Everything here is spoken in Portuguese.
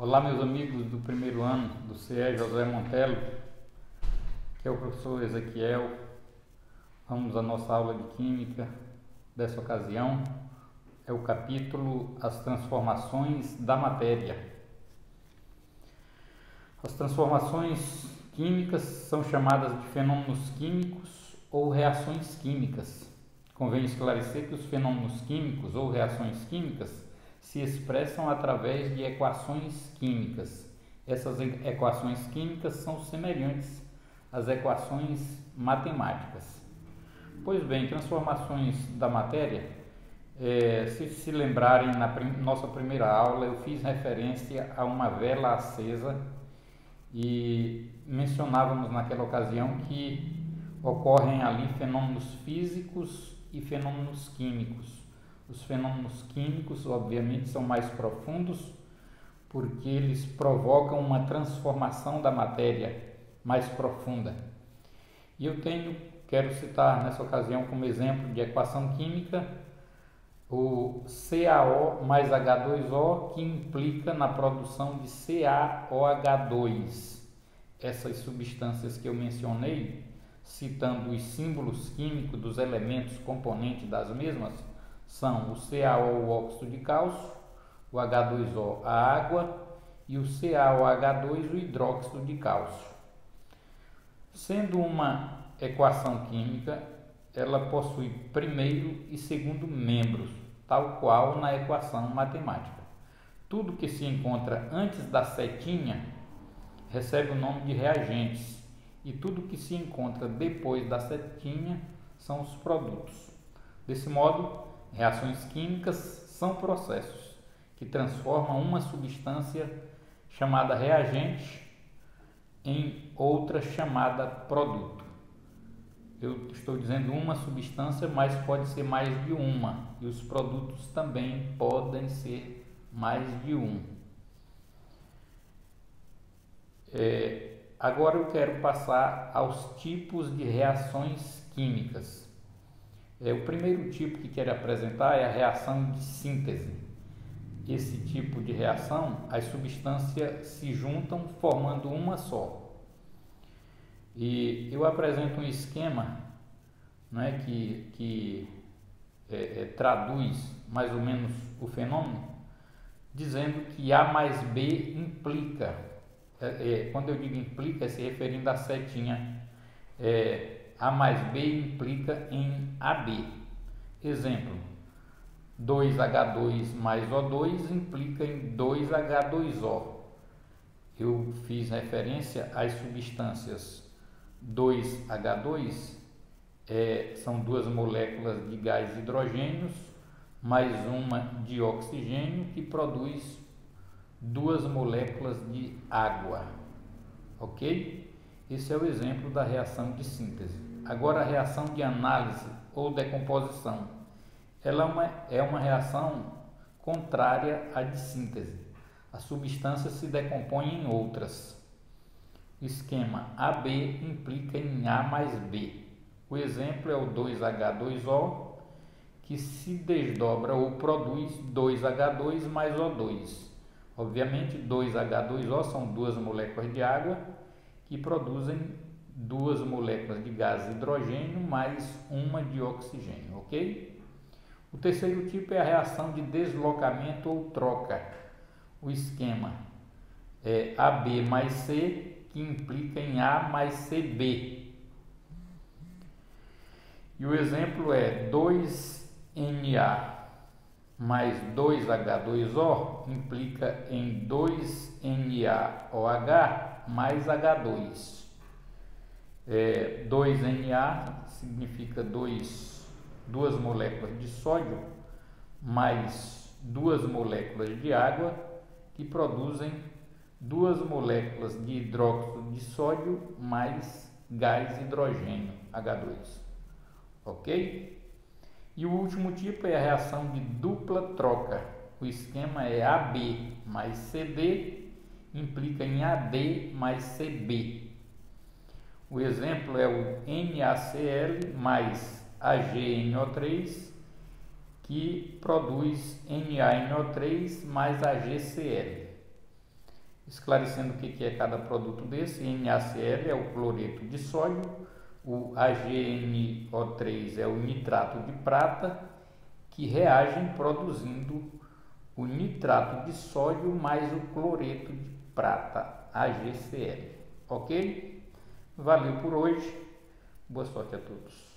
Olá, meus amigos do primeiro ano do CE José Montelo, que é o professor Ezequiel. Vamos à nossa aula de Química dessa ocasião. É o capítulo As Transformações da Matéria. As transformações químicas são chamadas de fenômenos químicos ou reações químicas. Convém esclarecer que os fenômenos químicos ou reações químicas se expressam através de equações químicas. Essas equações químicas são semelhantes às equações matemáticas. Pois bem, transformações da matéria, se lembrarem, na nossa primeira aula eu fiz referência a uma vela acesa e mencionávamos naquela ocasião que ocorrem ali fenômenos físicos e fenômenos químicos. Os fenômenos químicos, obviamente, são mais profundos porque eles provocam uma transformação da matéria mais profunda. E quero citar nessa ocasião como exemplo de equação química o CaO mais H2O, que implica na produção de CaOH2. Essas substâncias que eu mencionei, citando os símbolos químicos dos elementos componentes das mesmas, são o CaO, o óxido de cálcio, o H2O, a água, e o CaOH2, o hidróxido de cálcio. Sendo uma equação química, ela possui primeiro e segundo membros, tal qual na equação matemática. Tudo que se encontra antes da setinha recebe o nome de reagentes, e tudo que se encontra depois da setinha são os produtos. Desse modo, reações químicas são processos que transformam uma substância chamada reagente em outra chamada produto. Eu estou dizendo uma substância, mas pode ser mais de uma, e os produtos também podem ser mais de um. Agora eu quero passar aos tipos de reações químicas. O primeiro tipo que quero apresentar é a reação de síntese. Esse tipo de reação, as substâncias se juntam formando uma só. E eu apresento um esquema, né, que traduz mais ou menos o fenômeno, dizendo que A mais B implica, quando eu digo implica, se referindo à setinha, A mais B implica em AB. Exemplo, 2H2 mais O2 implica em 2H2O. Eu fiz referência às substâncias 2H2, são duas moléculas de gás hidrogênio mais uma de oxigênio, que produz duas moléculas de água. Ok? Esse é o exemplo da reação de síntese. Agora, a reação de análise ou decomposição. Ela é uma reação contrária à de síntese. A substância se decompõe em outras. O esquema AB implica em A mais B. O exemplo é o 2H2O, que se desdobra ou produz 2H2 mais O2. Obviamente, 2H2O são duas moléculas de água que produzem duas moléculas de gás hidrogênio mais uma de oxigênio, ok? O terceiro tipo é a reação de deslocamento ou troca. O esquema é AB mais C, que implica em A mais CB. E o exemplo é 2Na mais 2H2O implica em 2NaOH mais H2. 2Na significa duas moléculas de sódio mais duas moléculas de água, que produzem duas moléculas de hidróxido de sódio mais gás hidrogênio, H2. Ok? E o último tipo é a reação de dupla troca. O esquema é AB mais CD, implica em AD mais CB. O exemplo é o NaCl mais AgNO3, que produz NaNO3 mais AgCl. esclarecendo o que é cada produto desse. NaCl é o cloreto de sódio, o AgNO3 é o nitrato de prata, que reagem produzindo o nitrato de sódio mais o cloreto de prata, AgCl. Ok? Valeu por hoje. Boa sorte a todos.